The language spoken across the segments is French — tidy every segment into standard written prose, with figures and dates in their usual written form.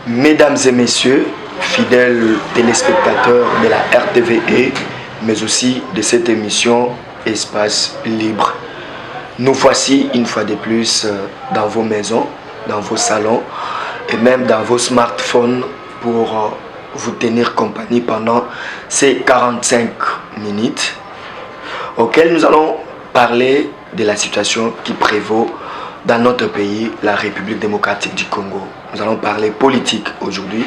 Mesdames et messieurs, fidèles téléspectateurs de la RTVE, mais aussi de cette émission Espace Libre. Nous voici une fois de plus dans vos maisons, dans vos salons et même dans vos smartphones pour vous tenir compagnie pendant ces 45 minutes auxquelles nous allons parler de la situation qui prévaut dans notre pays, la République démocratique du Congo. Nous allons parler politique aujourd'hui.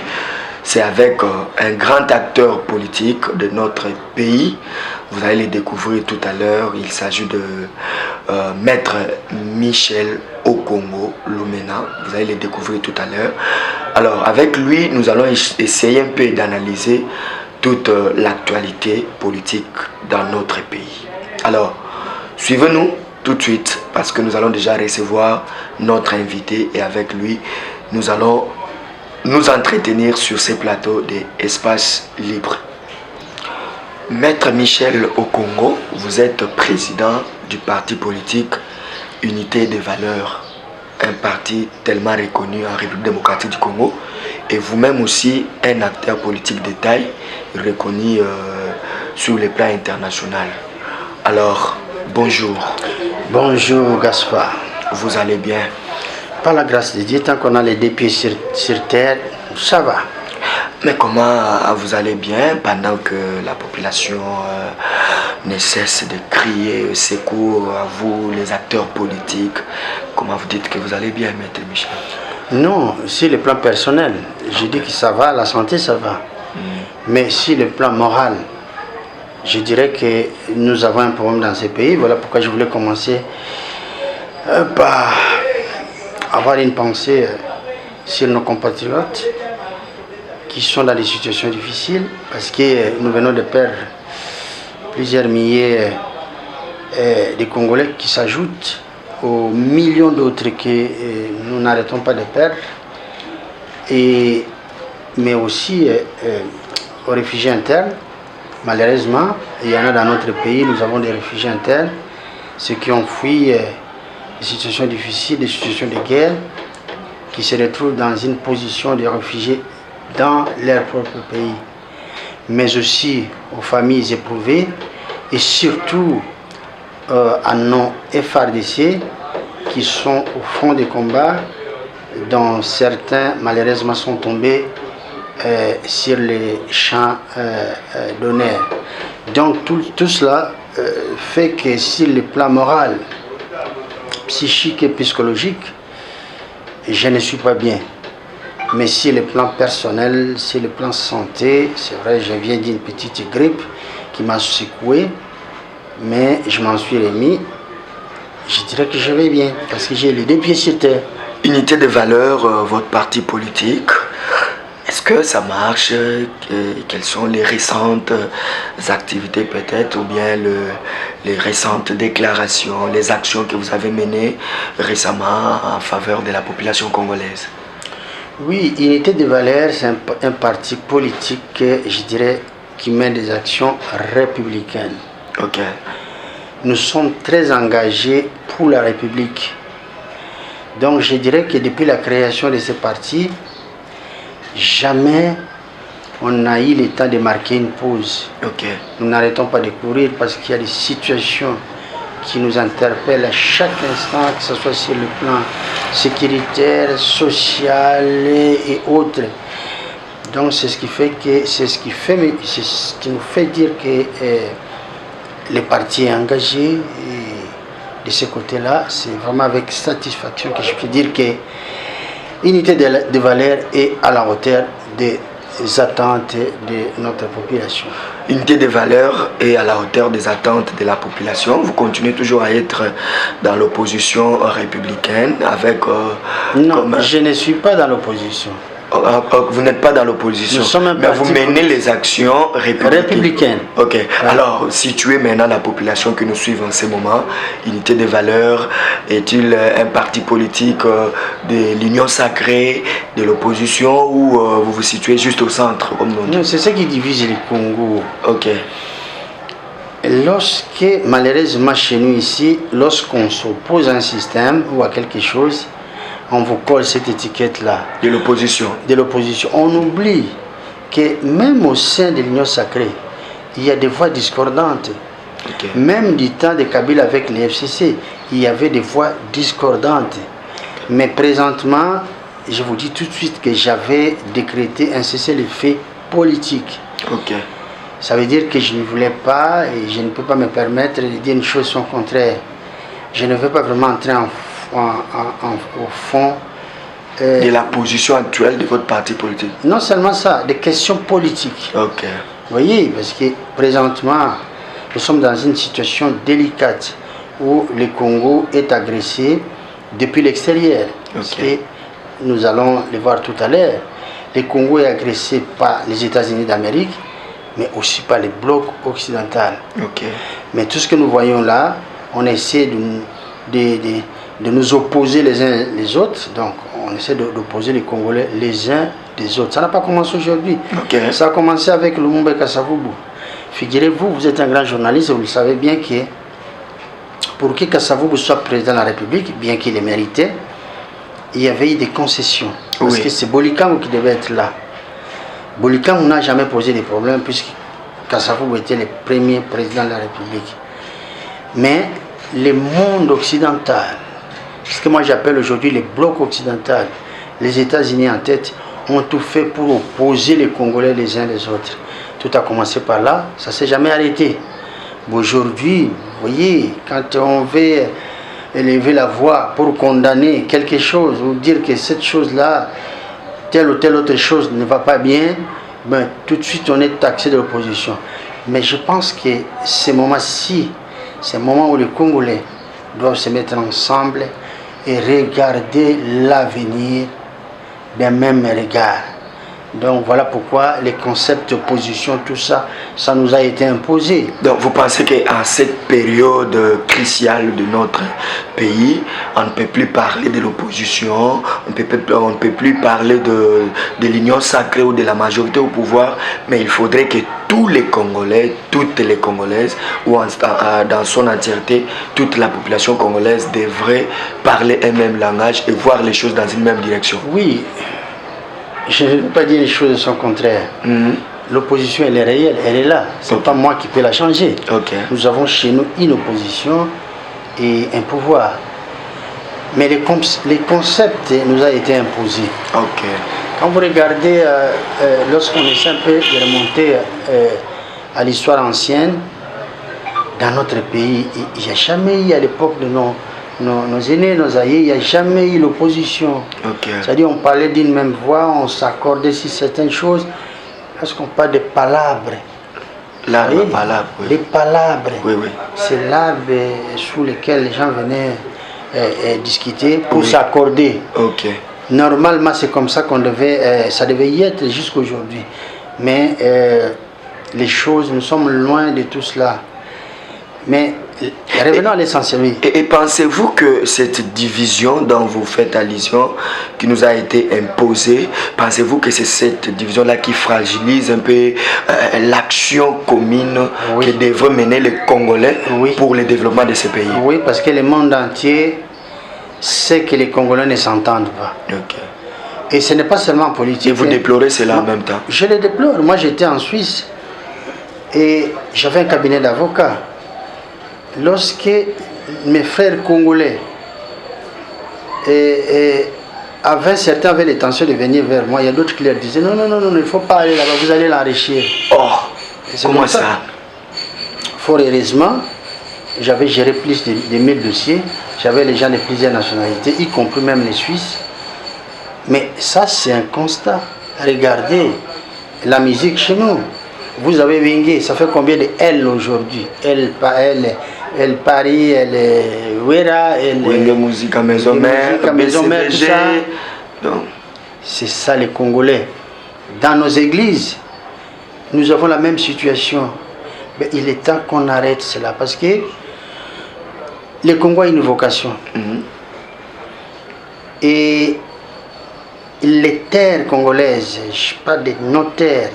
C'est avec un grand acteur politique de notre pays. Vous allez le découvrir tout à l'heure. Il s'agit de Maître Michel Okongo Lumena. Vous allez le découvrir tout à l'heure. Alors, avec lui, nous allons essayer un peu d'analyser toute l'actualité politique dans notre pays. Alors, suivez-nous tout de suite parce que nous allons déjà recevoir notre invité et avec lui, nous allons nous entretenir sur ces plateaux d'Espace Libre. Maître Michel Okongo, vous êtes président du parti politique Unité des Valeurs, un parti tellement reconnu en République démocratique du Congo, et vous-même aussi un acteur politique de taille reconnu sur le plan international. Alors, bonjour. Bonjour Gaspard. Vous allez bien? Par la grâce de Dieu, tant qu'on a les deux pieds sur terre, ça va. Mais comment vous allez bien pendant que la population ne cesse de crier secours à vous, les acteurs politiques? Comment vous dites que vous allez bien, Maître Michel? Non, sur le plan personnel, je dis que ça va, la santé ça va. Mais sur le plan moral, je dirais que nous avons un problème dans ces pays. Voilà pourquoi je voulais commencer par avoir une pensée sur nos compatriotes qui sont dans des situations difficiles parce que nous venons de perdre plusieurs milliers de Congolais qui s'ajoutent aux millions d'autres que nous n'arrêtons pas de perdre, mais aussi aux réfugiés internes. Malheureusement, il y en a dans notre pays, nous avons des réfugiés internes, ceux qui ont fui des situations difficiles, des situations de guerre, qui se retrouvent dans une position de réfugiés dans leur propre pays, mais aussi aux familles éprouvées et surtout à nos FARDC qui sont au fond des combats, dont certains malheureusement sont tombés sur les champs d'honneur. Donc tout cela fait que sur le plan moral, psychique et psychologique, je ne suis pas bien. Mais sur le plan personnel, sur le plan santé, c'est vrai, je viens d'une petite grippe qui m'a secoué, mais je m'en suis remis. Je dirais que je vais bien, parce que j'ai les deux pieds sur terre. Unité des Valeurs, votre parti politique, est-ce que ça marche? Quelles sont les récentes activités peut-être, ou bien les récentes déclarations, les actions que vous avez menées récemment en faveur de la population congolaise? Oui, Unité des Valeurs, c'est un parti politique, je dirais, qui mène des actions républicaines. Ok. Nous sommes très engagés pour la République. Donc je dirais que depuis la création de ce parti, jamais on a eu le temps de marquer une pause. Okay. Nous n'arrêtons pas de courir parce qu'il y a des situations qui nous interpellent à chaque instant, que ce soit sur le plan sécuritaire, social et autres. Donc c'est ce qui nous fait dire que le parti est engagé. Et de ce côté-là, c'est vraiment avec satisfaction que je peux dire que Unité des Valeurs est à la hauteur des attentes de notre population. Unité des Valeurs est à la hauteur des attentes de la population. Vous continuez toujours à être dans l'opposition républicaine avec... non, je ne suis pas dans l'opposition. Vous n'êtes pas dans l'opposition, mais vous menez les actions républicaines. Ok. Ouais. Alors, situez maintenant la population que nous suivons en ce moment. Unité des Valeurs est-il un parti politique de l'union sacrée, de l'opposition, ou vous vous situez juste au centre comme nous? Non, c'est ça qui divise le Congo. Ok. Malheureusement chez nous ici, lorsqu'on s'oppose à un système ou à quelque chose, on vous colle cette étiquette-là. De l'opposition. De l'opposition. On oublie que même au sein de l'Union sacrée, il y a des voix discordantes. Ok. Même du temps de Kabila avec les FCC, il y avait des voix discordantes. Mais présentement, je vous dis tout de suite que j'avais décrété un cessez-le-feu politique. Ok. Ça veut dire que je ne voulais pas et je ne peux pas me permettre de dire une chose son contraire. Je ne veux pas vraiment entrer au fond de la position actuelle de votre parti politique. Non seulement ça, des questions politiques. Ok. Vous voyez, parce que présentement, nous sommes dans une situation délicate où le Congo est agressé depuis l'extérieur. Parce que nous allons le voir tout à l'heure. Le Congo est agressé par les États-Unis d'Amérique, mais aussi par le bloc occidental. Ok. Mais tout ce que nous voyons là, on essaie de nous opposer les uns les autres. Donc, on essaie d'opposer les Congolais les uns des autres. Ça n'a pas commencé aujourd'hui. Ok. Ça a commencé avec Lumumba Kassavubu. Figurez-vous, vous êtes un grand journaliste, vous le savez bien que pour que Kassavubu soit président de la République, bien qu'il le méritait, il y avait eu des concessions. Parce que c'est Bolikango qui devait être là. Bolikango n'a jamais posé de problème puisque Kassavubu était le premier président de la République. Mais le monde occidental, ce que moi j'appelle aujourd'hui le bloc occidental, les États-Unis en tête, ont tout fait pour opposer les Congolais les uns les autres. Tout a commencé par là, ça ne s'est jamais arrêté. Aujourd'hui, vous voyez, quand on veut élever la voix pour condamner quelque chose, ou dire que cette chose-là, telle ou telle autre chose ne va pas bien, ben, tout de suite on est taxé de l'opposition. Mais je pense que ces moments-ci, c'est un moment où les Congolais doivent se mettre ensemble et regarder l'avenir d'un même regard. Donc voilà pourquoi les concepts d'opposition, tout ça, ça nous a été imposé. Donc vous pensez qu'à cette période cruciale de notre pays, on ne peut plus parler de l'opposition, on ne peut plus parler de l'union sacrée ou de la majorité au pouvoir, mais il faudrait que tous les Congolais, toutes les Congolaises, ou dans son entièreté, toute la population congolaise devrait parler un même langage et voir les choses dans une même direction. Oui. Je ne veux pas dire les choses de son contraire. L'opposition, elle est réelle, elle est là. Ce n'est pas moi qui peux la changer. Nous avons chez nous une opposition et un pouvoir. Mais les concepts nous ont été imposés. Quand vous regardez, lorsqu'on essaie un peu de remonter à l'histoire ancienne, dans notre pays, il n'y a jamais eu à l'époque de nos aînés, nos aïeux, il n'y a jamais eu l'opposition. C'est-à-dire on parlait d'une même voix, on s'accordait sur certaines choses. Lorsqu'on parle de palabres, l'arbre palabre, les palabres, oui. C'est l'arbre sous lequel les gens venaient discuter pour s'accorder. Normalement, c'est comme ça qu'on devait, ça devait y être jusqu'à aujourd'hui. Mais les choses, nous sommes loin de tout cela. Mais revenons à l'essentiel. Et pensez-vous que cette division dont vous faites allusion, qui nous a été imposée, pensez-vous que c'est cette division-là qui fragilise un peu l'action commune que devraient mener les Congolais pour le développement de ce pays? Oui, parce que le monde entier sait que les Congolais ne s'entendent pas. Et ce n'est pas seulement politique. Et vous déplorez cela en même temps? Je le déplore. Moi, j'étais en Suisse et j'avais un cabinet d'avocats. Lorsque mes frères congolais, certains avaient l'intention de venir vers moi, il y a d'autres qui leur disaient non, il ne faut pas aller là-bas, vous allez l'enrichir. Comment ça? Fort heureusement, j'avais géré plus de 1000 dossiers, j'avais les gens de plusieurs nationalités, y compris même les Suisses. Mais ça, c'est un constat. Regardez la musique chez nous. Vous avez Wenge, ça fait combien de L aujourd'hui? Elle Paris, elle Wera, elle Musique à Maison Mère, tout ça. C'est ça les Congolais. Dans nos églises, nous avons la même situation. Mais il est temps qu'on arrête cela parce que le Congo a une vocation. Et les terres congolaises, je parle de nos terres,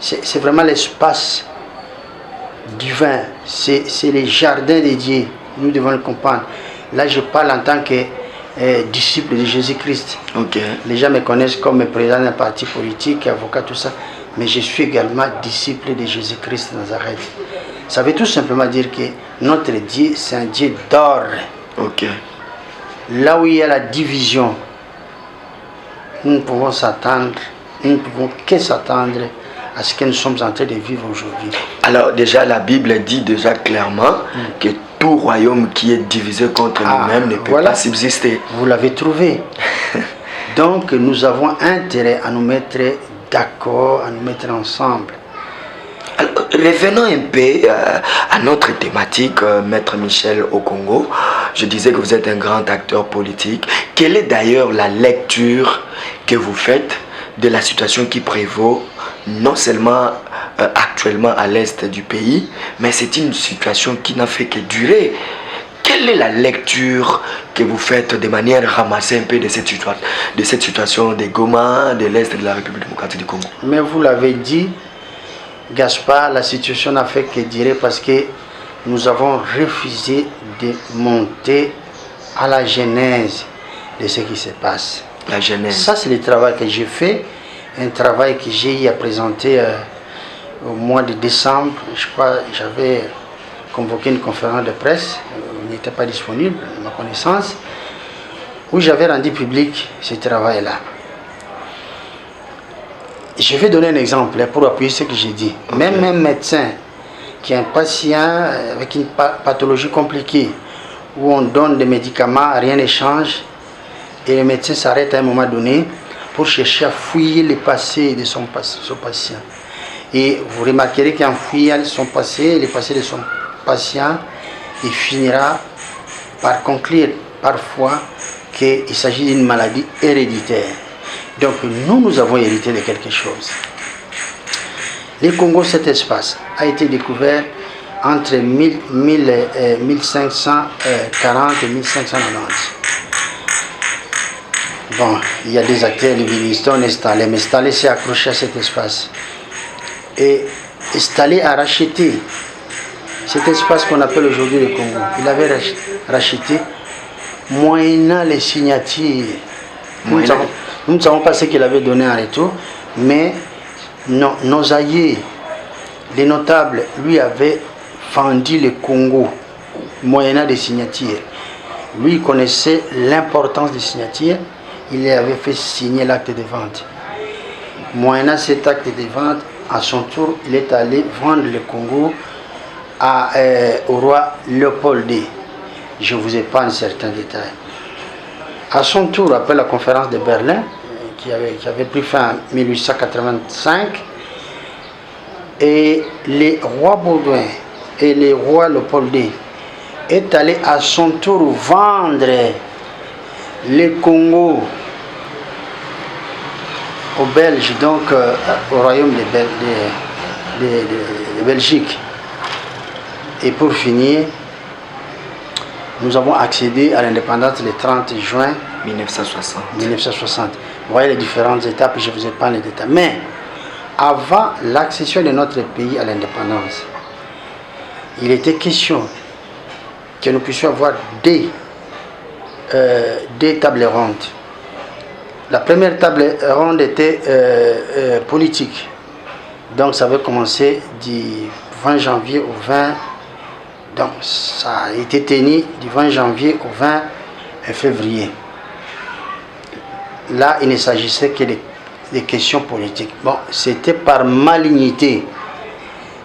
c'est vraiment l'espace divin, c'est les jardins dédiés, nous devons le comprendre. Là je parle en tant que disciple de Jésus-Christ. Ok. Les gens me connaissent comme président d'un parti politique, avocat, tout ça. Mais je suis également disciple de Jésus-Christ de Nazareth. Ça veut tout simplement dire que notre Dieu, c'est un Dieu d'ordre. Ok. Là où il y a la division, nous ne pouvons s'attendre, nous ne pouvons que s'attendre à ce que nous sommes en train de vivre aujourd'hui. Alors déjà, la Bible dit déjà clairement que tout royaume qui est divisé contre lui-même ne peut pas subsister. Vous l'avez trouvé. Donc nous avons intérêt à nous mettre d'accord, à nous mettre ensemble. Alors, revenons un peu à notre thématique, Maître Michel au Congo. Je disais que vous êtes un grand acteur politique. Quelle est d'ailleurs la lecture que vous faites de la situation qui prévaut non seulement actuellement à l'est du pays, mais c'est une situation qui n'a fait que durer. Quelle est la lecture que vous faites de manière ramassée un peu de cette situation de Goma, de l'est de la République démocratique du Congo? Mais vous l'avez dit, Gaspard, la situation n'a fait que durer parce que nous avons refusé de monter à la genèse de ce qui se passe. La genèse. Ça, c'est le travail que j'ai fait, un travail que j'ai eu à présenter au mois de décembre. Je crois que j'avais convoqué une conférence de presse, il n'était pas disponible, à ma connaissance, où j'avais rendu public ce travail-là. Je vais donner un exemple pour appuyer ce que j'ai dit. Okay. Même un médecin qui a un patient avec une pathologie compliquée, où on donne des médicaments, rien ne change, et le médecin s'arrête à un moment donné pour chercher à fouiller le passé de son patient. Et vous remarquerez qu'en fouillant son passé, le passé de son patient, il finira par conclure parfois qu'il s'agit d'une maladie héréditaire. Donc nous avons hérité de quelque chose. Le Congo, cet espace, a été découvert entre 1540 et 1590. Bon, il y a des acteurs, les Livingstone et Staley, mais Staley s'est accroché à cet espace. Et Staley a racheté cet espace qu'on appelle aujourd'hui le Congo. Il avait racheté moyennant les signatures. Nous ne savons pas ce qu'il avait donné en retour, mais nos aïeux, les notables, lui avaient vendu le Congo moyennant des signatures. Lui, il connaissait l'importance des signatures, il avait fait signer l'acte de vente. Moyennant cet acte de vente, à son tour, il est allé vendre le Congo au roi Léopold II. Je vous épargne certains détails. À son tour, après la conférence de Berlin, qui avait pris fin en 1885, et les rois Baudouin et les rois Léopold II est allé à son tour vendre le Congo aux Belges, donc au royaume de Belgique. Et pour finir, nous avons accédé à l'indépendance le 30 juin 1960. Vous voyez les différentes étapes, je vous épargne les détails. Mais avant l'accession de notre pays à l'indépendance, il était question que nous puissions avoir des tables rondes. La première table ronde était politique. Donc ça avait commencé du 20 janvier au 20. Donc ça a été tenu du 20 janvier au 20 février. Là, il ne s'agissait que des questions politiques. Bon, c'était par malignité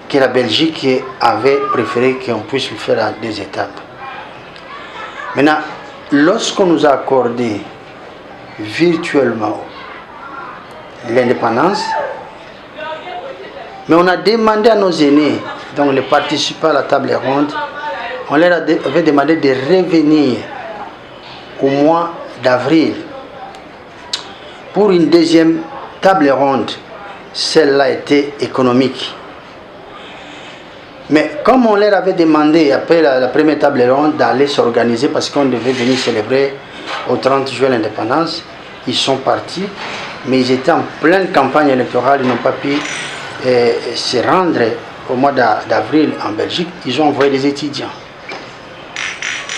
que la Belgique avait préféré qu'on puisse le faire à 2 étapes. Maintenant, lorsqu'on nous a accordé virtuellement l'indépendance, mais on a demandé à nos aînés, donc les participants à la table ronde, on leur avait demandé de revenir au mois d'avril pour une deuxième table ronde. Celle-là était économique. Mais comme on leur avait demandé, après la première table ronde, d'aller s'organiser parce qu'on devait venir célébrer au 30 juin l'indépendance, ils sont partis, mais ils étaient en pleine campagne électorale, ils n'ont pas pu se rendre au mois d'avril en Belgique. Ils ont envoyé des étudiants.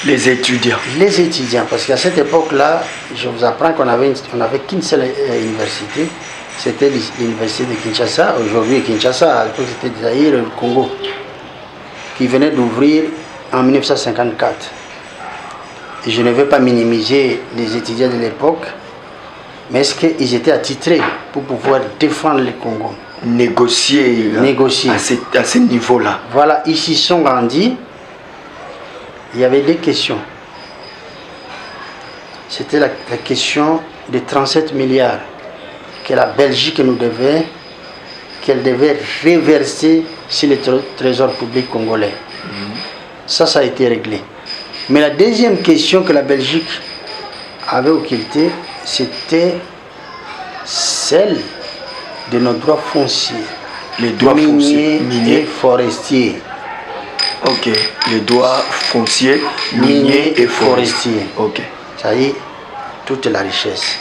Les étudiants. Les étudiants, parce qu'à cette époque-là, je vous apprends qu'on avait qu'une seule université, c'était l'université de Kinshasa. Aujourd'hui, Kinshasa, à l'époque c'était Zaïre, le Congo, qui venait d'ouvrir en 1954. Et je ne vais pas minimiser les étudiants de l'époque, mais est-ce qu'ils étaient attitrés pour pouvoir défendre le Congo? Négocier à ce niveau-là. Voilà, ils s'y sont rendus. Il y avait des questions. C'était la question des 37 milliards que la Belgique nous devait, qu'elle devait reverser sur le trésor public congolais. Ça a été réglé. Mais la deuxième question que la Belgique avait occultée, c'était celle de nos droits fonciers. Les droits miniers fonciers et forestiers. Ok, les droits fonciers, miniers et forestiers. Ok. Ça y est, toute la richesse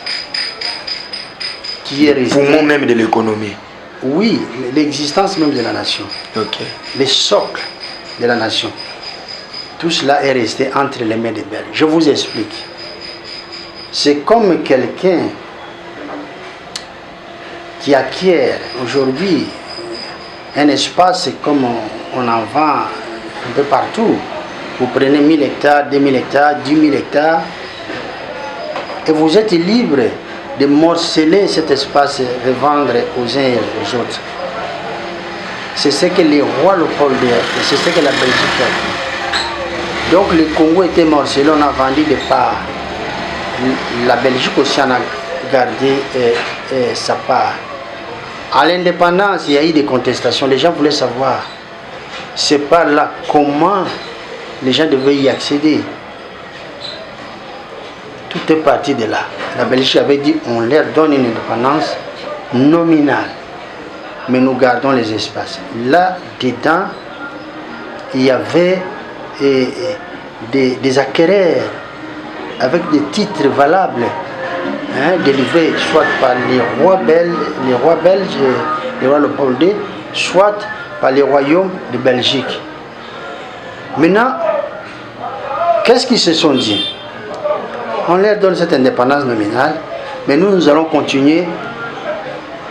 qui est restée. Poumon même de l'économie. Oui, l'existence même de la nation. Ok. Les socles de la nation. Tout cela est resté entre les mains des Belges. Je vous explique. C'est comme quelqu'un qui acquiert aujourd'hui un espace, comme on en vend un peu partout. Vous prenez 1000 hectares, 2000 hectares, 10 000 hectares, et vous êtes libre de morceler cet espace et revendre aux uns et aux autres. C'est ce que les rois Léopold II, c'est ce que la Belgique a fait. Donc le Congo était morcelé, on a vendu des parts. La Belgique aussi en a gardé sa part. À l'indépendance, il y a eu des contestations. Les gens voulaient savoir, c'est par là, comment les gens devaient y accéder. Tout est parti de là. La Belgique avait dit, on leur donne une indépendance nominale, mais nous gardons les espaces. Là, dedans, il y avait des acquéreurs avec des titres valables, délivrés soit par les rois belges, les rois Léopold II, soit par les royaumes de Belgique. Maintenant, qu'est-ce qu'ils se sont dit? On leur donne cette indépendance nominale, mais nous allons continuer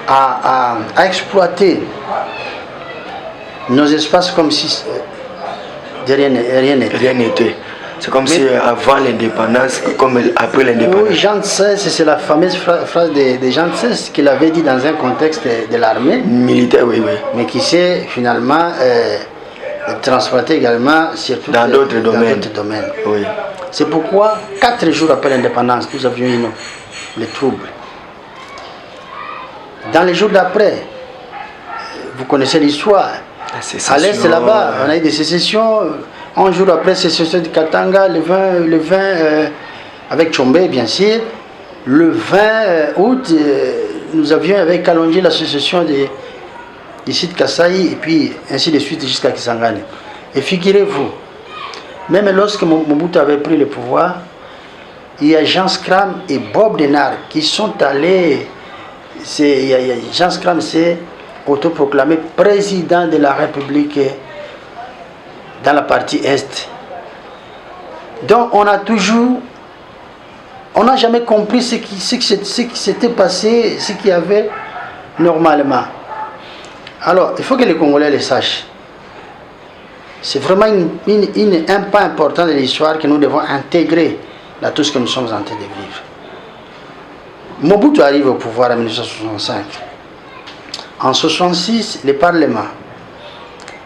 à exploiter nos espaces comme si rien n'était. C'est comme si avant l'indépendance, comme après l'indépendance. Oui, Jean XVI, c'est la fameuse phrase de Jean XVI qu'il avait dit dans un contexte de l'armée. Militaire, oui. Mais qui s'est finalement transporté également surtout dans d'autres domaines. Oui. C'est pourquoi, 4 jours après l'indépendance, nous avions eu les troubles. Dans les jours d'après, vous connaissez l'histoire. À l'est, là-bas, on a eu des sécessions. 11 jours après, sécession de Katanga, le 20 avec Tchombe, bien sûr. Le 20 août, nous avions avec Kalonji la sécession ici de Kasaï, et puis ainsi de suite jusqu'à Kisangani. Et figurez-vous, même lorsque Mobutu avait pris le pouvoir, il y a Jean Scram et Bob Denard qui sont allés. Jean Scram s'est autoproclamé président de la République dans la partie Est. Donc on n'a jamais compris ce qui s'était passé, ce qu'il y avait normalement. Alors, il faut que les Congolais le sachent. C'est vraiment un pas important de l'histoire que nous devons intégrer dans tout ce que nous sommes en train de vivre. Mobutu arrive au pouvoir en 1965. En 1966, le Parlement,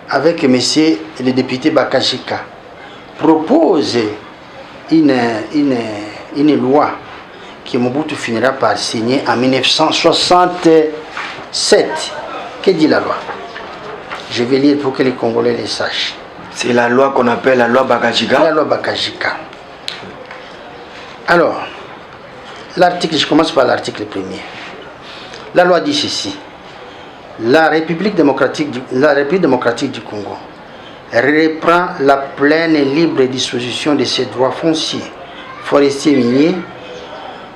avec messieurs le député Bakashika, propose une loi que Mobutu finira par signer en 1967. Que dit la loi? Je vais lire pour que les Congolais le sachent. C'est la loi qu'on appelle la loi Bakashika. La loi Bakashika. Alors, je commence par l'article 1er. La loi dit ceci. La République démocratique du Congo reprend la pleine et libre disposition de ses droits fonciers, forestiers et miniers,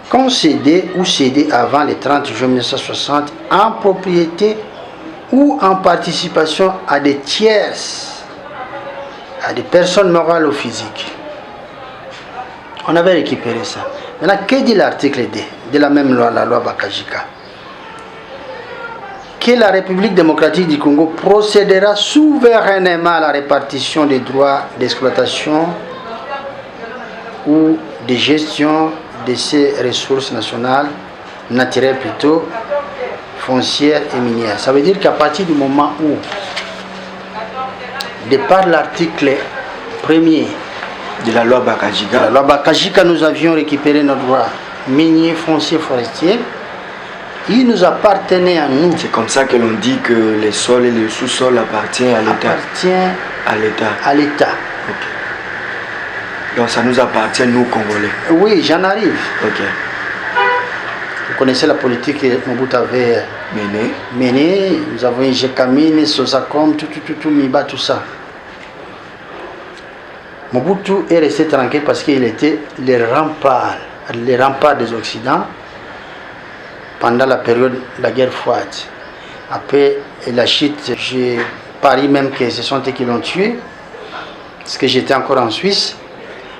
concédés ou cédés avant le 30 juin 1960 en propriété ou en participation à des tierces, à des personnes morales ou physiques. On avait récupéré ça. Maintenant, que dit l'article D de la même loi, la loi Bakajika? Que la République démocratique du Congo procédera souverainement à la répartition des droits d'exploitation ou de gestion de ses ressources nationales, naturelles plutôt, foncières et minières. Ça veut dire qu'à partir du moment où, de par l'article 1er de la loi Bakajika, la loi Bakajika, nous avions récupéré nos droits miniers, fonciers, forestiers, il nous appartenait à nous. C'est comme ça que l'on dit que les sols et le sous-sol appartiennent à l'État. À l'État. Okay. Donc ça nous appartient, nous, Congolais. Oui, j'en arrive. Ok. Vous connaissez la politique que Mobutu avait menée. Nous avons Ingekamine, Sosacom, tout, Miba, tout ça. Mobutu est resté tranquille parce qu'il était les remparts des Occidents pendant la période de la guerre froide. Après la chute, j'ai parié même que ce sont eux qui l'ont tué, parce que j'étais encore en Suisse.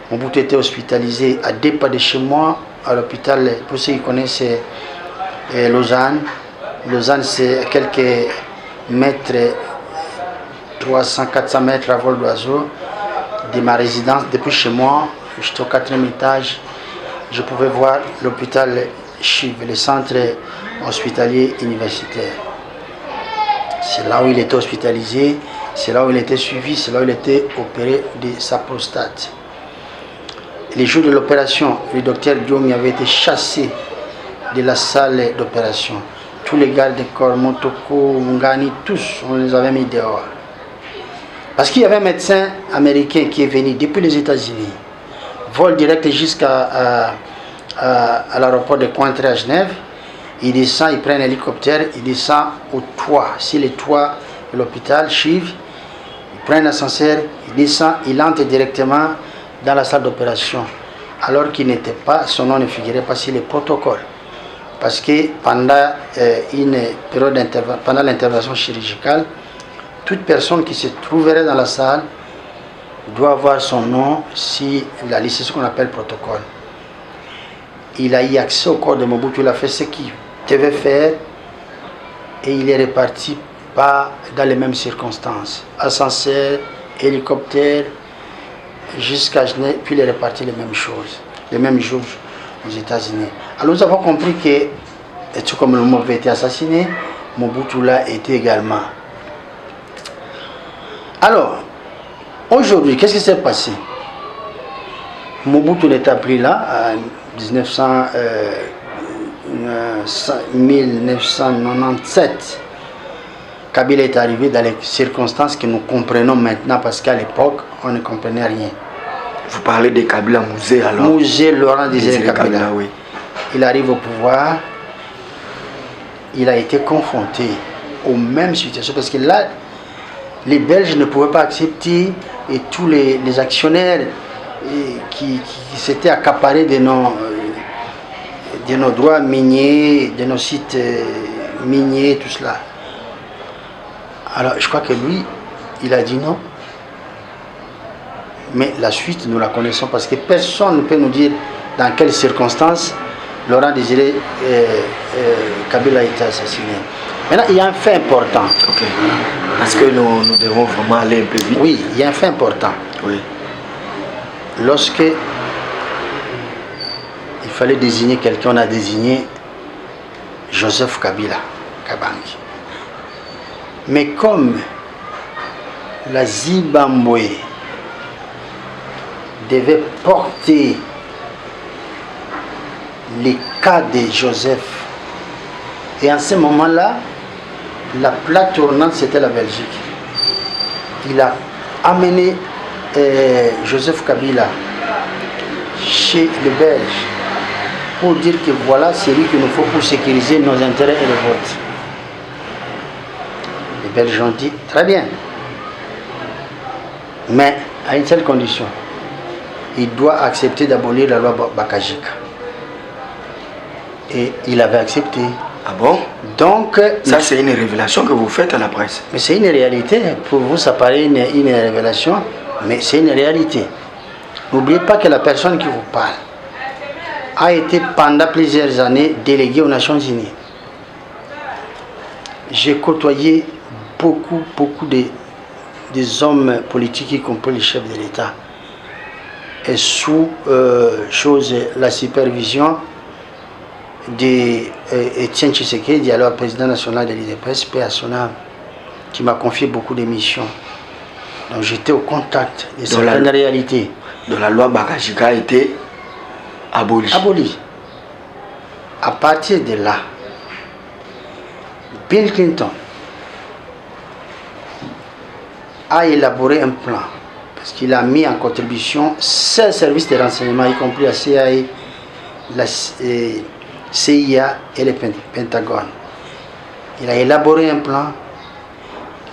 Mobutu était hospitalisé à 2 pas de chez moi, à l'hôpital, pour ceux qui connaissent Lausanne. Lausanne, c'est quelques mètres, 300-400 mètres à vol d'oiseau de ma résidence. Depuis chez moi, j'étais au 4e étage, je pouvais voir l'hôpital Chiv, le centre hospitalier universitaire. C'est là où il était hospitalisé, c'est là où il était suivi, c'est là où il était opéré de sa prostate. Les jours de l'opération, le docteur Guillaume avait été chassé de la salle d'opération. Tous les gardes de corps, Motoko, Ngani, tous, on les avait mis dehors. Parce qu'il y avait un médecin américain qui est venu depuis les États-Unis, vol direct jusqu'à l'aéroport de Cointre à Genève. Il descend, il prend un hélicoptère, il descend au toit, c'est le toit de l'hôpital Chiv. Il prend un ascenseur, il descend, il entre directement dans la salle d'opération. Alors qu'il n'était pas, son nom ne figurait pas sur les protocoles. Parce que pendant pendant l'intervention chirurgicale, toute personne qui se trouverait dans la salle doit avoir son nom sur la liste, c'est ce qu'on appelle protocole. Il a eu accès au corps de Mobutu, il a fait ce qu'il devait faire et il est reparti pas dans les mêmes circonstances. Ascenseur, hélicoptère, jusqu'à Genève, puis il est reparti les mêmes choses, les mêmes jours aux États-Unis. Alors nous avons compris que, tout comme le Mobutu avait été assassiné, Mobutu l'a été également. Alors, aujourd'hui, qu'est-ce qui s'est passé? Mobutu n'était plus là, en 1997. Kabila est arrivé dans les circonstances que nous comprenons maintenant, parce qu'à l'époque, on ne comprenait rien. Vous parlez de Kabila Mouzé alors? Mouzé Laurent Désiré Kabila. Oui. Il arrive au pouvoir, il a été confronté aux mêmes situations, parce que là, les Belges ne pouvaient pas accepter, et tous les actionnaires qui s'étaient accaparés de nos droits miniers, de nos sites miniers, tout cela. Alors je crois que lui, il a dit non. Mais la suite, nous la connaissons, parce que personne ne peut nous dire dans quelles circonstances Laurent Désiré Kabila a été assassiné. Maintenant, il y a un fait important. Ok. Parce que nous devons vraiment aller un peu vite. Oui, il y a un fait important. Oui. Lorsque il fallait désigner quelqu'un, on a désigné Joseph Kabila Kabangi. Mais comme la Zimbabwe devait porter les cas de Joseph, et en ce moment-là, la plaque tournante, c'était la Belgique. Il a amené Joseph Kabila chez les Belges pour dire que voilà, c'est lui qu'il nous faut pour sécuriser nos intérêts et le vote. Les Belges ont dit très bien, mais à une seule condition: il doit accepter d'abolir la loi Bakajika. Et il avait accepté. Ah bon? Donc, ça, c'est une révélation que vous faites à la presse. Mais c'est une réalité. Pour vous, ça paraît une révélation, mais c'est une réalité. N'oubliez pas que la personne qui vous parle a été pendant plusieurs années déléguée aux Nations Unies. J'ai côtoyé beaucoup des hommes politiques, y compris les chefs de l'État, et sous la supervision d'Étienne Tshisekedi, alors président national de l'IDPS, paix à son âme, qui m'a confié beaucoup de missions. Donc j'étais au contact de certaines réalités. Donc la loi Bakajika a été abolie. À partir de là, Bill Clinton a élaboré un plan parce qu'il a mis en contribution 16 services de renseignement, y compris la CIA, la CIA et le Pentagone. Il a élaboré un plan,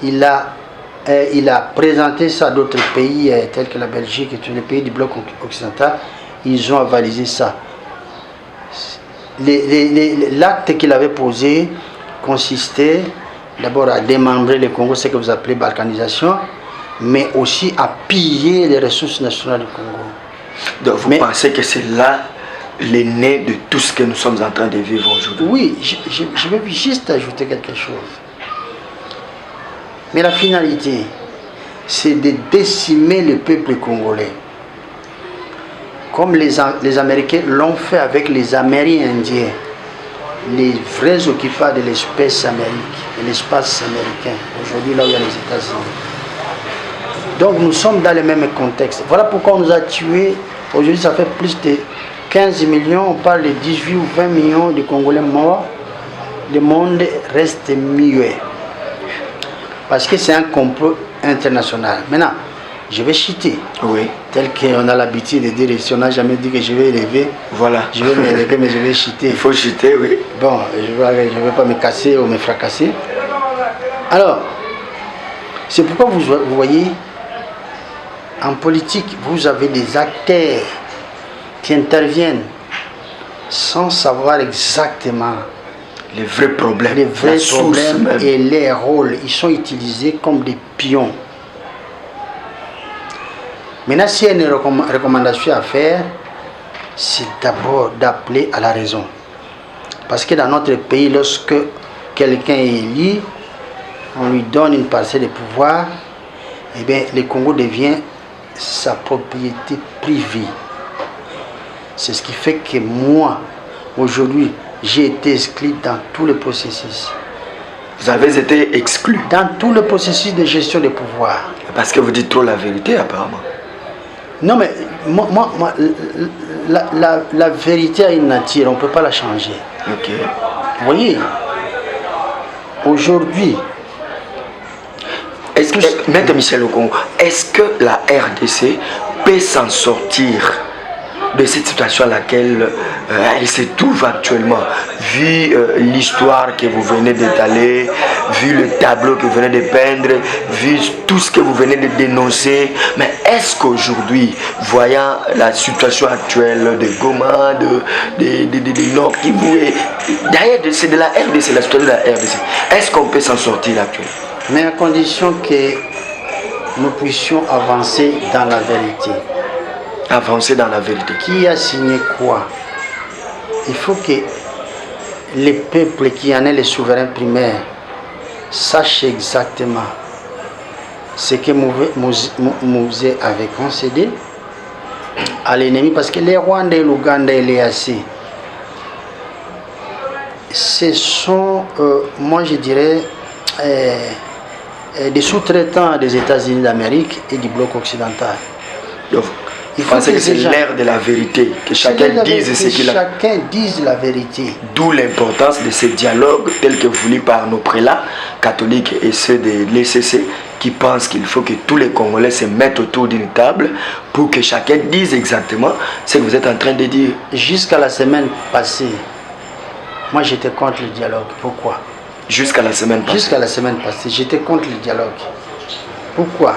il a présenté ça à d'autres pays tels que la Belgique et tous les pays du bloc occidental. Ils ont avalisé ça. L'acte qu'il avait posé consistait d'abord à démembrer le Congo, ce que vous appelez balkanisation, mais aussi à piller les ressources nationales du Congo. Donc vous pensez que c'est là le nez de tout ce que nous sommes en train de vivre aujourd'hui? Oui, je vais juste ajouter quelque chose. Mais la finalité, c'est de décimer le peuple congolais. Comme les Américains l'ont fait avec les Amérindiens, les vrais occupants de l'espace américain, aujourd'hui là où il y a les États-Unis. Donc nous sommes dans le même contexte. Voilà pourquoi on nous a tués. Aujourd'hui ça fait plus de 15 millions, on parle de 18 ou 20 millions de Congolais morts. Le monde reste muet. Parce que c'est un complot international. Maintenant, je vais chiter. Oui. Tel qu'on a l'habitude de dire, si on n'a jamais dit que je vais élever, voilà. Je vais m'élever, mais je vais chiter. Il faut chiter, oui. Bon, je ne vais pas me casser ou me fracasser. Alors, c'est pourquoi vous voyez, en politique, vous avez des acteurs qui interviennent sans savoir exactement les vrais problèmes, et les rôles. Ils sont utilisés comme des pions. Maintenant, s'il y a une recommandation à faire, c'est d'abord d'appeler à la raison. Parce que dans notre pays, lorsque quelqu'un est élu, on lui donne une parcelle de pouvoir, eh bien, le Congo devient sa propriété privée. C'est ce qui fait que moi, aujourd'hui, j'ai été exclu dans tout le processus. Vous avez été exclu? Dans tout le processus de gestion des pouvoirs. Parce que vous dites trop la vérité, apparemment. Non, mais la vérité a une nature, on ne peut pas la changer. Ok. Vous voyez, aujourd'hui, Maître Michel Okongo, est-ce que la RDC peut s'en sortir de cette situation à laquelle elle se trouve actuellement, vu l'histoire que vous venez d'étaler, vu le tableau que vous venez de peindre, vu tout ce que vous venez de dénoncer? Mais est-ce qu'aujourd'hui, voyant la situation actuelle de Goma, de Nord Kivu, d'ailleurs c'est de la RDC, la situation de la RDC, est-ce qu'on peut s'en sortir actuellement? Mais à condition que nous puissions avancer dans la vérité. Avancer dans la vérité. Qui a signé quoi? Il faut que les peuples qui en est les souverains primaires sachent exactement ce que Mouzé avait concédé à l'ennemi. Parce que les Rwandais, l'Ouganda et les AC, ce sont, moi je dirais, des sous-traitants des États-Unis d'Amérique et du bloc occidental. Donc, il faut que c'est l'ère de la vérité, que chacun dise ce qu'il a. Chacun dise la vérité. D'où l'importance de ce dialogue tel que voulu par nos prélats catholiques et ceux de l'ECC qui pensent qu'il faut que tous les Congolais se mettent autour d'une table pour que chacun dise exactement ce que vous êtes en train de dire. Jusqu'à la semaine passée, moi j'étais contre le dialogue. Pourquoi? Jusqu'à la semaine passée. Jusqu'à la semaine passée, j'étais contre le dialogue. Pourquoi?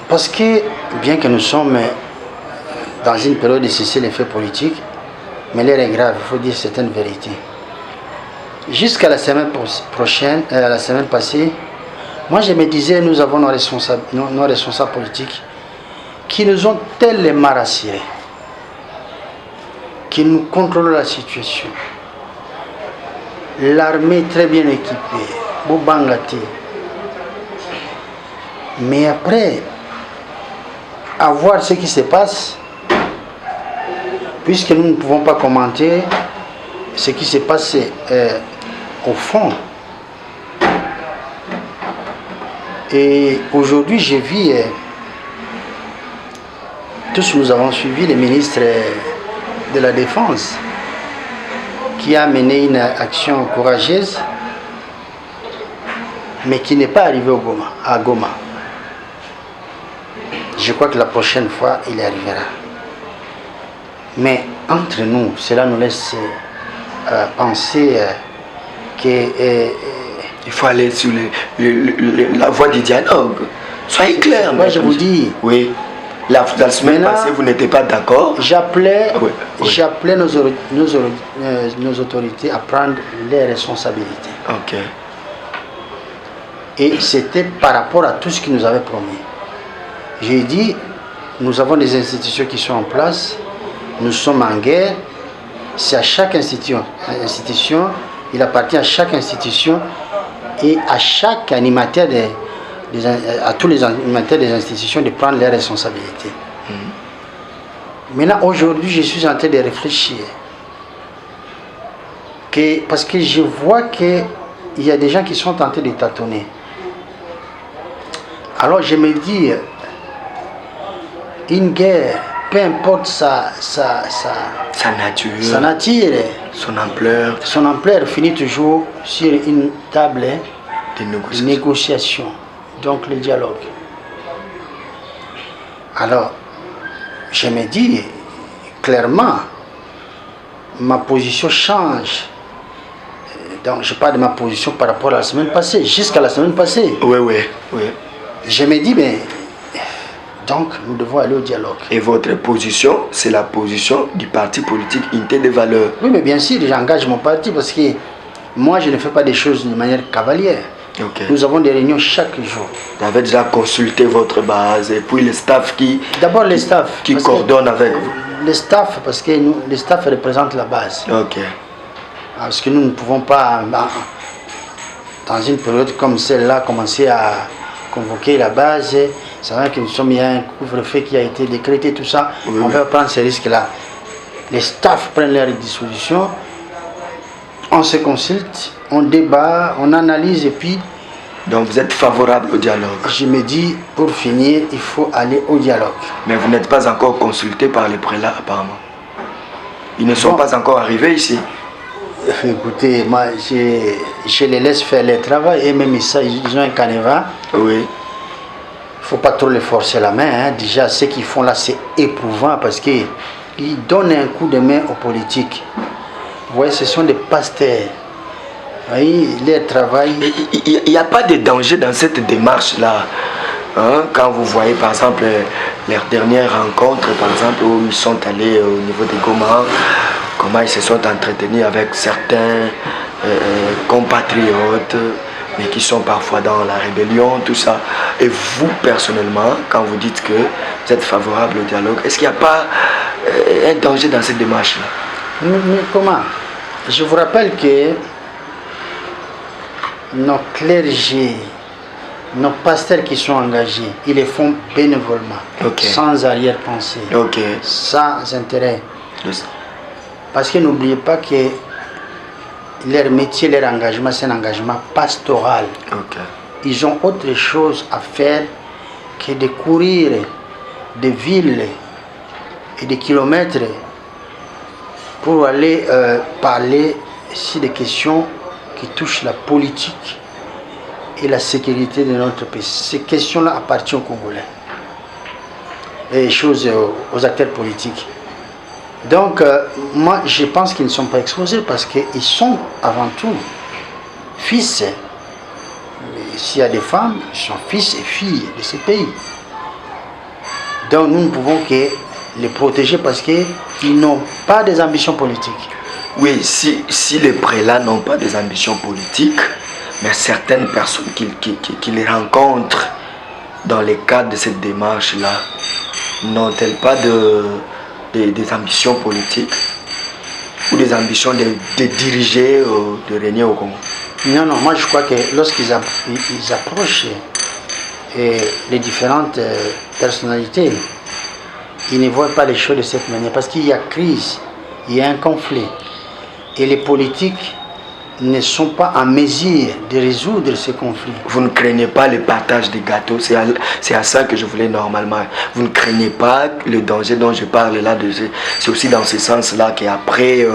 Parce que, bien que nous sommes dans une période de cesser les faits politiques, mais l'heure est grave, il faut dire certaines vérités. Jusqu'à la semaine prochaine, la semaine passée, moi je me disais, nous avons nos responsables politiques qui nous ont tellement rassurés, qui nous contrôlent la situation. L'armée est très bien équipée, Bobangate. Mais après, à voir ce qui se passe, puisque nous ne pouvons pas commenter ce qui s'est passé au fond. Et aujourd'hui, j'ai vu, tous nous avons suivi le ministre de la Défense qui a mené une action courageuse, mais qui n'est pas arrivé à Goma. Je crois que la prochaine fois, il y arrivera. Mais entre nous, cela nous laisse penser que... il faut aller sur la voie du dialogue. Soyez clair. Moi, je vous dis... Oui. La semaine passée, vous n'étiez pas d'accord. J'appelais nos autorités à prendre les responsabilités. Ok. Et c'était par rapport à tout ce qu'ils nous avaient promis. J'ai dit, nous avons des institutions qui sont en place, nous sommes en guerre, c'est à chaque institution, il appartient à chaque institution et à chaque animateur, à tous les animateurs des institutions de prendre leurs responsabilités. Maintenant, aujourd'hui, je suis en train de réfléchir. Parce que je vois qu'il y a des gens qui sont en train de tâtonner. Alors je me dis, une guerre, peu importe sa nature, son ampleur finit toujours sur une table de négociation, donc le dialogue. Alors, je me dis, clairement, ma position change. Donc, je parle de ma position par rapport à la semaine passée, jusqu'à la semaine passée. Oui. Je me dis, mais donc nous devons aller au dialogue. Et votre position, c'est la position du parti politique Unité des Valeurs. Oui, mais bien sûr, j'engage mon parti parce que moi, je ne fais pas des choses de manière cavalière. Okay. Nous avons des réunions chaque jour. Vous avez déjà consulté votre base et puis le staff qui... D'abord le staff. Qui coordonne avec vous. Le staff, parce que le staff représente la base. Ok. Parce que nous ne pouvons pas, dans une période comme celle-là, commencer à convoquer la base. C'est vrai que nous sommes, il y a un couvre-feu qui a été décrété, tout ça. Oui, on va prendre ces risques-là. Les staffs prennent leurs dispositions. On se consulte, on débat, on analyse et puis... Donc vous êtes favorable au dialogue? Je me dis, pour finir, il faut aller au dialogue. Mais vous n'êtes pas encore consulté par les prélats apparemment. Ils ne sont pas encore arrivés ici. Écoutez, moi, je les laisse faire leur travail et même ça, ils ont un canevas. Oui. Il ne faut pas trop les forcer la main. Hein. Déjà, ce qu'ils font là, c'est éprouvant parce qu'ils donnent un coup de main aux politiques. Vous voyez, ce sont des pasteurs. Oui, leur travail... Il n'y a pas de danger dans cette démarche-là. Hein? Quand vous voyez, par exemple, leurs dernières rencontres, par exemple, où ils sont allés au niveau de Goma, comment ils se sont entretenus avec certains compatriotes, mais qui sont parfois dans la rébellion, tout ça. Et vous, personnellement, quand vous dites que vous êtes favorable au dialogue, est-ce qu'il n'y a pas un danger dans cette démarche-là? Mais comment? Je vous rappelle que nos clergés, nos pasteurs qui sont engagés, ils les font bénévolement, sans arrière-pensée, sans intérêt. Parce que n'oubliez pas que leur métier, leur engagement, c'est un engagement pastoral. Ils ont autre chose à faire que de courir des villes et des kilomètres pour aller parler sur des questions qui touchent la politique et la sécurité de notre pays. Ces questions-là appartiennent aux Congolais et choses aux acteurs politiques. Donc, moi, je pense qu'ils ne sont pas exposés parce qu'ils sont avant tout fils. S'il y a des femmes, ils sont fils et filles de ce pays. Donc, nous ne pouvons que les protéger parce qu'ils n'ont pas des ambitions politiques. Oui, si les prélats n'ont pas des ambitions politiques, mais certaines personnes qui les rencontrent dans le cadre de cette démarche-là, n'ont-elles pas des ambitions politiques ou des ambitions de diriger, de régner au Congo? Non, non, moi je crois que lorsqu'ils ils approchent les différentes personnalités, ils ne voient pas les choses de cette manière parce qu'il y a crise, il y a un conflit et les politiques ne sont pas en mesure de résoudre ce conflit. Vous ne craignez pas le partage des gâteaux, c'est à ça que je voulais normalement. Vous ne craignez pas le danger dont je parle là, c'est aussi dans ce sens-là qu'après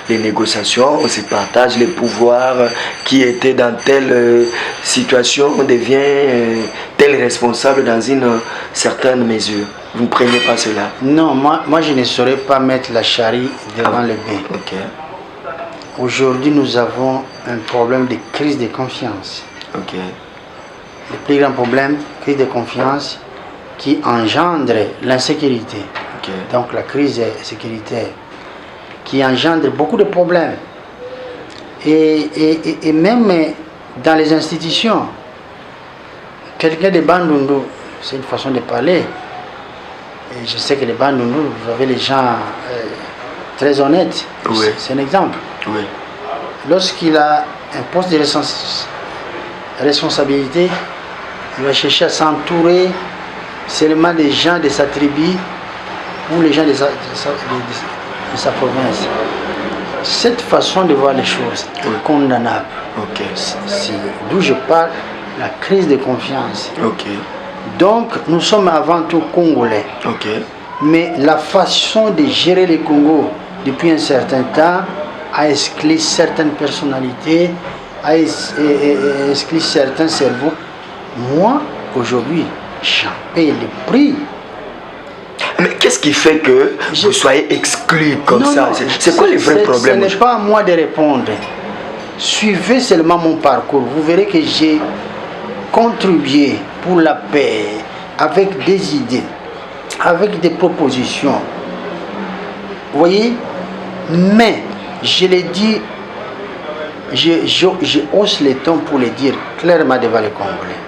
les négociations, on se partage les pouvoirs, qui était dans telle situation, on devient tel responsable dans une certaine mesure. Vous ne craignez pas cela? Non, moi je ne saurais pas mettre la charrue devant le bœuf. Ok. Aujourd'hui, nous avons un problème de crise de confiance. Ok. Le plus grand problème, crise de confiance qui engendre l'insécurité. Ok. Donc la crise sécuritaire qui engendre beaucoup de problèmes. Et même dans les institutions, quelqu'un de Bandundu, c'est une façon de parler. Et je sais que les Bandundu, vous avez les gens très honnêtes. Oui. C'est un exemple. Oui. Lorsqu'il a un poste de responsabilité, il va chercher à s'entourer seulement des gens de sa tribu ou les gens de sa province. Cette façon de voir les choses est condamnable. Ok. C'est d'où je parle, la crise de confiance. Ok. Donc, nous sommes avant tout Congolais. Ok. Mais la façon de gérer le Congo depuis un certain temps a exclu certaines personnalités, a exclu certains cerveaux. Moi, aujourd'hui, j'en paye le prix. Mais qu'est-ce qui fait que vous soyez exclu comme Non, ça? non, C'est quoi le vrai problème? Ce n'est pas à moi de répondre. Suivez seulement mon parcours. Vous verrez que j'ai contribué pour la paix avec des idées, avec des propositions. Vous voyez? Mais, je l'ai dit, je hausse les tons pour le dire clairement devant les Congolais.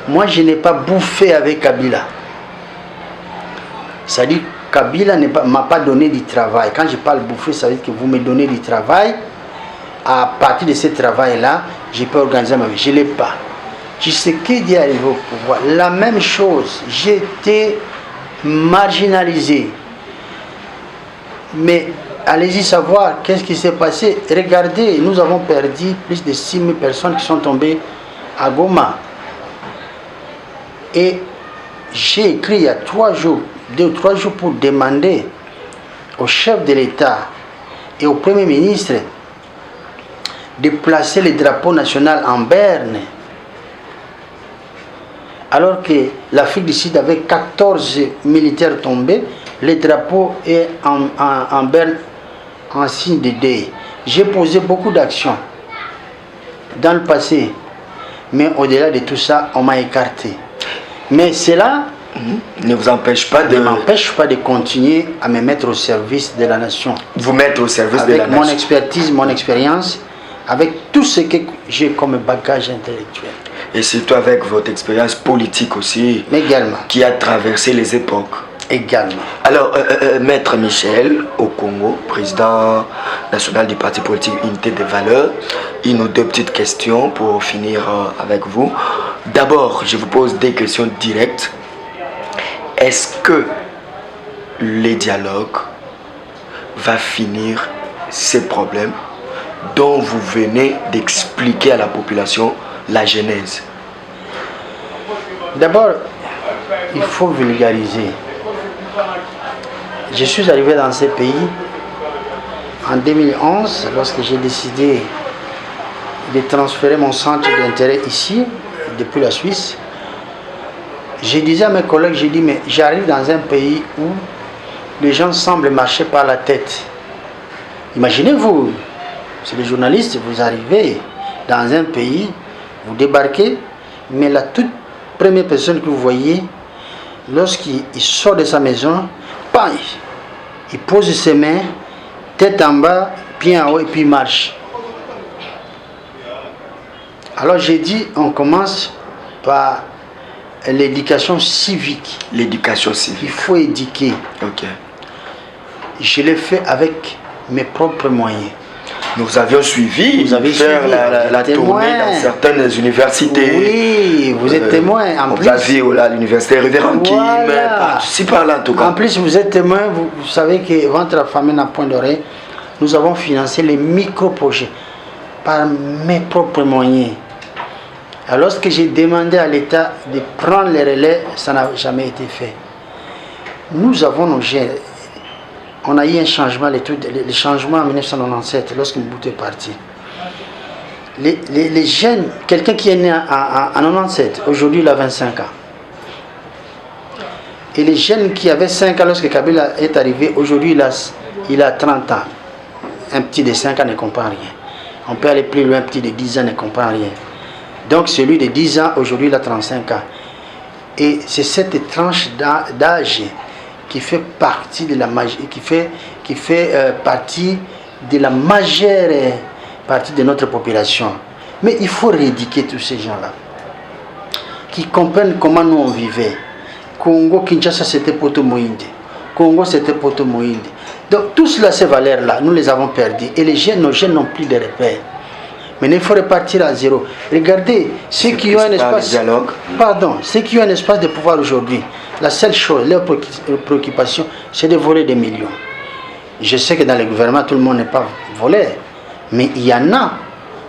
Moi, je n'ai pas bouffé avec Kabila. C'est-à-dire, Kabila ne m'a pas donné du travail. Quand je parle bouffer, ça veut dire que vous me donnez du travail. À partir de ce travail-là, je peux organiser ma vie. Je ne l'ai pas. Tu sais qui d'y arriver au pouvoir? La même chose. J'étais marginalisé. Mais allez-y savoir qu'est-ce qui s'est passé. Regardez, nous avons perdu plus de 6 000 personnes qui sont tombées à Goma. Et j'ai écrit il y a 3 jours, 2 ou 3 jours, pour demander au chef de l'État et au Premier ministre de placer le drapeau national en berne. Alors que l'Afrique du Sud avait 14 militaires tombés, le drapeau est en berne en signe de deuil. J'ai posé beaucoup d'actions dans le passé, mais au-delà de tout ça, on m'a écarté. Mais cela ne vous empêche pas ne m'empêche pas de continuer à me mettre au service de la nation. Vous mettre au service de la nation. Avec mon expertise, mon expérience, avec tout ce que j'ai comme bagage intellectuel. Et surtout avec votre expérience politique aussi, mais également, qui a traversé les époques. Également. Alors, Maître Michel, au Congo, président national du parti politique Unité des Valeurs, une ou deux petites questions pour finir avec vous. D'abord, je vous pose des questions directes. Est-ce que le dialogue va finir ces problèmes dont vous venez d'expliquer à la population la genèse? D'abord, il faut vulgariser. Je suis arrivé dans ce pays en 2011 lorsque j'ai décidé de transférer mon centre d'intérêt ici, depuis la Suisse. Je disais à mes collègues, j'ai dit, mais j'arrive dans un pays où les gens semblent marcher par la tête. Imaginez-vous, c'est les journalistes, vous arrivez dans un pays, vous débarquez, mais la toute première personne que vous voyez, lorsqu'il sort de sa maison, il pose ses mains, tête en bas, pied en haut, et puis il marche. Alors j'ai dit, on commence par l'éducation civique. L'éducation Il civique. faut éduquer. Ok. Je l'ai fait avec mes propres moyens. Nous avions suivi, Vous avez faire suivi, la témoin. tournée dans certaines universités. Oui, vous êtes témoin. En Vous plus, avez à l'université Révérend Kim, Voilà. par-ci par-là en tout cas. En plus, vous êtes témoin, vous savez que Ventre Affamé n'a point d'oreille. Nous avons financé les micro-projets par mes propres moyens. Alors, lorsque j'ai demandé à l'État de prendre les relais, ça n'a jamais été fait. Nous avons nos jeunes. On a eu un changement, les changements en 1997, lorsque Mobutu est parti. Les jeunes, quelqu'un qui est né en 1997, aujourd'hui il a 25 ans. Et les jeunes qui avaient 5 ans lorsque Kabila est arrivé, aujourd'hui il a 30 ans. Un petit de 5 ans ne comprend rien. On peut aller plus loin, un petit de 10 ans ne comprend rien. Donc celui de 10 ans, aujourd'hui il a 35 ans. Et c'est cette tranche d'âge qui fait partie de la partie de la majeure partie de notre population. Mais il faut rééduquer tous ces gens-là qui comprennent comment nous on vivait. Congo, Kinshasa, c'était Poto Moïde. Congo, c'était Poto Moïde. Donc, tout cela, ces valeurs-là, nous les avons perdues. Et les jeunes, nos jeunes n'ont plus de repères. Mais il faut repartir à zéro. Regardez, ceux qui ont un espace. Pardon, ceux qui ont un espace de pouvoir aujourd'hui, la seule chose, leur préoccupation, c'est de voler des millions. Je sais que dans le gouvernement, tout le monde n'est pas voleur. Mais il y en a.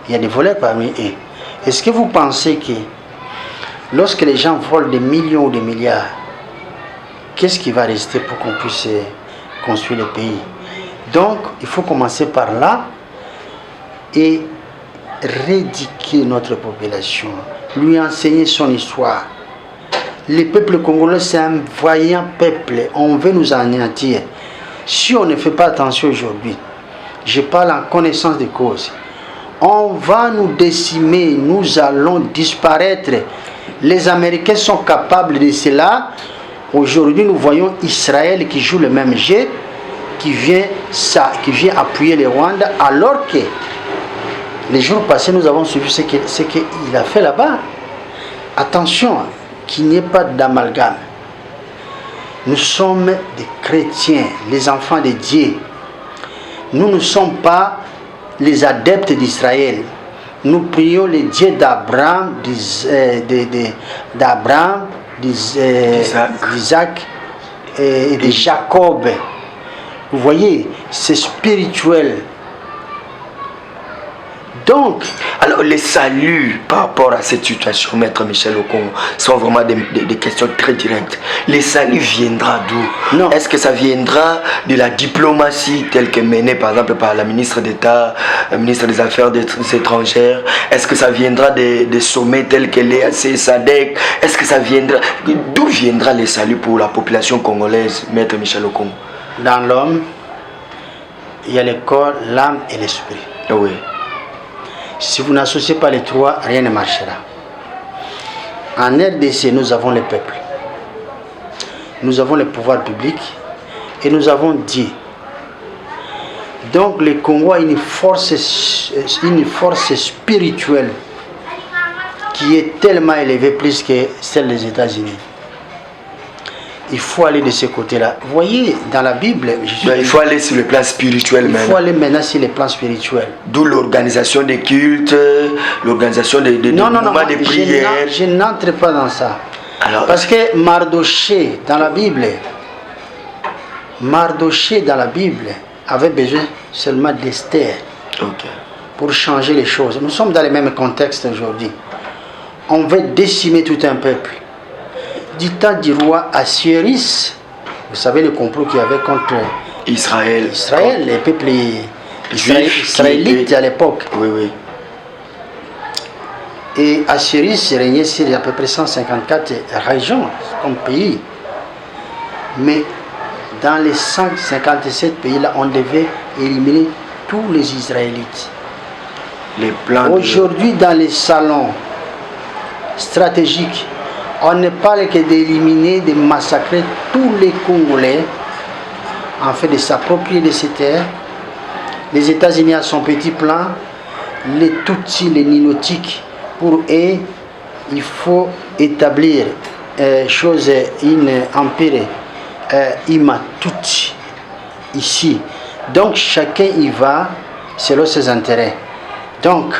Il y a des voleurs parmi eux. Est-ce que vous pensez que lorsque les gens volent des millions ou des milliards, qu'est-ce qui va rester pour qu'on puisse construire le pays? Donc, il faut commencer par là et rééduquer notre population, lui enseigner son histoire. Le peuple congolais, c'est un vaillant peuple. On veut nous anéantir. Si on ne fait pas attention aujourd'hui, je parle en connaissance de cause, on va nous décimer, nous allons disparaître. Les Américains sont capables de cela. Aujourd'hui, nous voyons Israël qui joue le même jeu, qui vient appuyer le Rwanda, alors que les jours passés, nous avons suivi ce qu'il a fait là-bas. Attention, qu'il n'y ait pas d'amalgame. Nous sommes des chrétiens, les enfants de Dieu. Nous ne sommes pas les adeptes d'Israël. Nous prions le Dieu d'Abraham, d'Isaac et de Jacob. Vous voyez, c'est spirituel. Donc, alors les saluts par rapport à cette situation, Maître Michel Okongo, sont vraiment des questions très directes. Les saluts viendra d'où? Non. Est-ce que ça viendra de la diplomatie telle que menée par exemple par la ministre d'État, ministre des Affaires étrangères? Est-ce que ça viendra des sommets tels que les SADC? Est-ce que ça viendra... D'où viendra les saluts pour la population congolaise, Maître Michel Okongo? Dans l'homme, il y a le corps, l'âme et l'esprit. Oui. Si vous n'associez pas les trois, rien ne marchera. En RDC, nous avons le peuple. Nous avons le pouvoir public et nous avons Dieu. Donc le Congo a une force spirituelle qui est tellement élevée, plus que celle des États-Unis. Il faut aller de ce côté-là. Vous voyez, dans la Bible... il faut aller sur le plan spirituel maintenant. Il faut aller maintenant sur le plan spirituel. D'où l'organisation des cultes, l'organisation des moments de prière. Je n'entre pas dans ça. Alors, parce que Mardoché, dans la Bible, avait besoin seulement d'Esther pour changer les choses. Nous sommes dans le même contexte aujourd'hui. On veut décimer tout un peuple. Du temps du roi Assuérus, vous savez le complot qu'il y avait contre Israël, les peuples israélites à l'époque. Oui, oui. Et Assuérus régnait sur à peu près 154 régions comme pays. Mais dans les 157 pays-là, on devait éliminer tous les Israélites. Aujourd'hui, dans les salons stratégiques, on ne parle que d'éliminer, de massacrer tous les Congolais, en fait de s'approprier de ces terres. Les États-Unis à son petit plan, les Tutsis, les Nilotiques, pour eux, il faut établir chose, une empire, il m'a tout ici. Donc chacun y va selon ses intérêts. Donc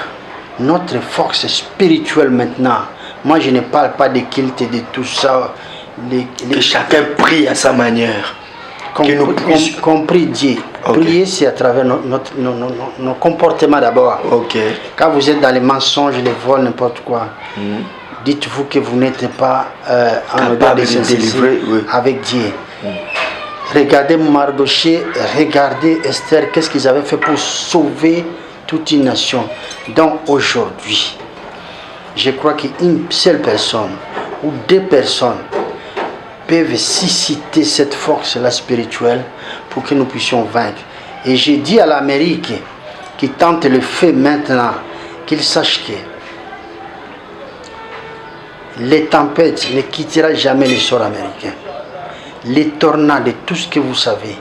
notre force spirituelle maintenant, moi je ne parle pas de culte et de tout ça. Que chacun prie à sa manière. Compris Dieu. Okay. Prier, c'est à travers nos comportements d'abord. Okay. Quand vous êtes dans les mensonges, les vols, n'importe quoi, dites-vous que vous n'êtes pas en odeur de sincérité avec Dieu. Regardez Mardoché, regardez Esther, qu'est-ce qu'ils avaient fait pour sauver toute une nation. Donc aujourd'hui, je crois qu'une seule personne ou deux personnes peuvent susciter cette force-là spirituelle pour que nous puissions vaincre. Et j'ai dit à l'Amérique qui tente le fait maintenant, qu'il sache que les tempêtes ne quitteront jamais le sol américain. Les tornades, tout ce que vous savez,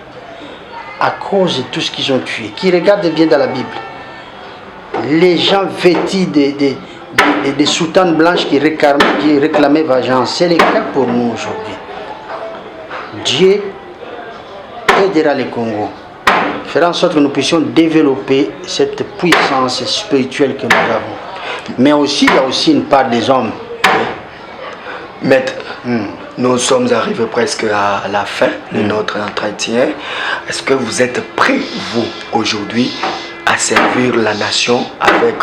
à cause de tout ce qu'ils ont tué, qui regardent bien dans la Bible, les gens vêtus des soutanes blanches qui réclamaient vengeance, c'est le cas pour nous aujourd'hui. Dieu aidera le Congo, fera en sorte que nous puissions développer cette puissance spirituelle que nous avons. Mais aussi, il y a aussi une part des hommes. Maître, nous sommes arrivés presque à la fin de notre entretien. Est-ce que vous êtes prêts, vous, aujourd'hui, à servir la nation avec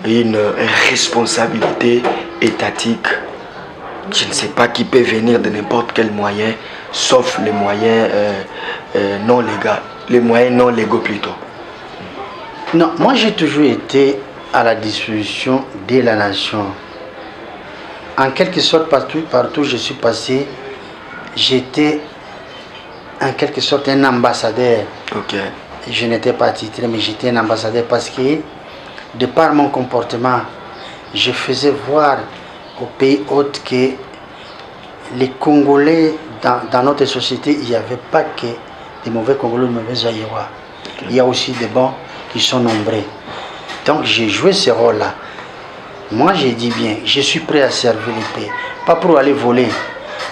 une responsabilité étatique? Je ne sais pas qui peut venir de n'importe quel moyen, sauf les moyens non légaux, les moyens non légaux plutôt. Non, moi j'ai toujours été à la disposition de la nation. En quelque sorte, partout où je suis passé, j'étais en quelque sorte un ambassadeur. Okay. Je n'étais pas titré, mais j'étais un ambassadeur parce que, de par mon comportement, je faisais voir aux pays hôtes que les Congolais, dans notre société, il n'y avait pas que des mauvais Congolais, des mauvais Aïwa. Il y a aussi des bons qui sont nombreux. Donc j'ai joué ce rôle-là. Moi j'ai dit bien, je suis prêt à servir les pays, pas pour aller voler.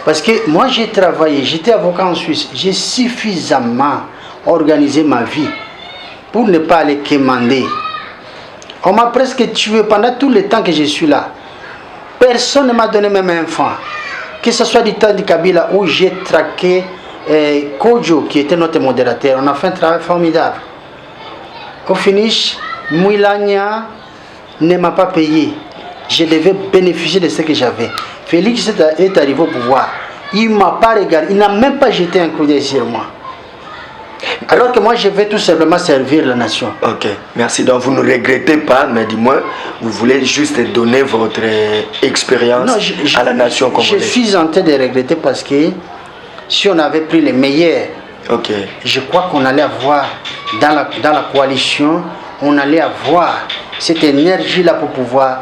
Parce que moi j'ai travaillé, j'étais avocat en Suisse, j'ai suffisamment organisé ma vie pour ne pas aller quémander. On m'a presque tué pendant tout le temps que je suis là. Personne ne m'a donné même un franc. Que ce soit du temps de Kabila où j'ai traqué Kojo qui était notre modérateur. On a fait un travail formidable. Au finish, Mouilania ne m'a pas payé. Je devais bénéficier de ce que j'avais. Félix est arrivé au pouvoir. Il ne m'a pas regardé. Il n'a même pas jeté un coup d'œil sur moi. Alors que moi, je vais tout simplement servir la nation. Ok, merci. Donc, vous ne regrettez pas, mais dis-moi, vous voulez juste donner votre expérience à la nation congolaise. Je suis en train de regretter parce que si on avait pris les meilleurs, je crois qu'on allait avoir, dans la coalition, on allait avoir cette énergie-là pour pouvoir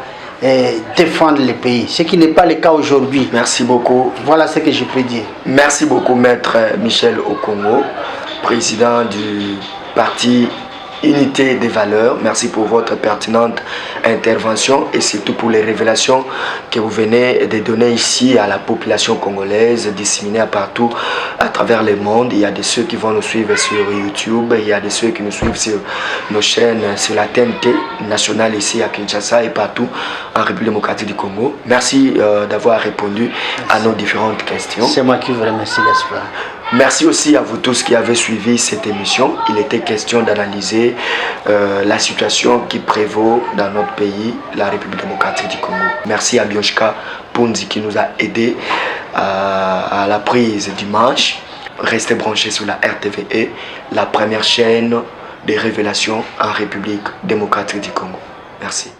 défendre le pays. Ce qui n'est pas le cas aujourd'hui. Merci beaucoup. Voilà ce que je peux dire. Merci beaucoup, Maître Michel Okongo, président du parti Unité des valeurs. Merci pour votre pertinente intervention et surtout pour les révélations que vous venez de donner ici à la population congolaise, disséminée partout à travers le monde. Il y a de ceux qui vont nous suivre sur YouTube, il y a de ceux qui nous suivent sur nos chaînes, sur la TNT nationale ici à Kinshasa et partout en République démocratique du Congo. Merci d'avoir répondu à nos différentes questions. C'est moi qui vous remercie, Gaspard. Merci aussi à vous tous qui avez suivi cette émission. Il était question d'analyser la situation qui prévaut dans notre pays, la République démocratique du Congo. Merci à Bioshka Ponzi qui nous a aidés à la prise du match. Restez branchés sur la RTVE, la première chaîne des révélations en République démocratique du Congo. Merci.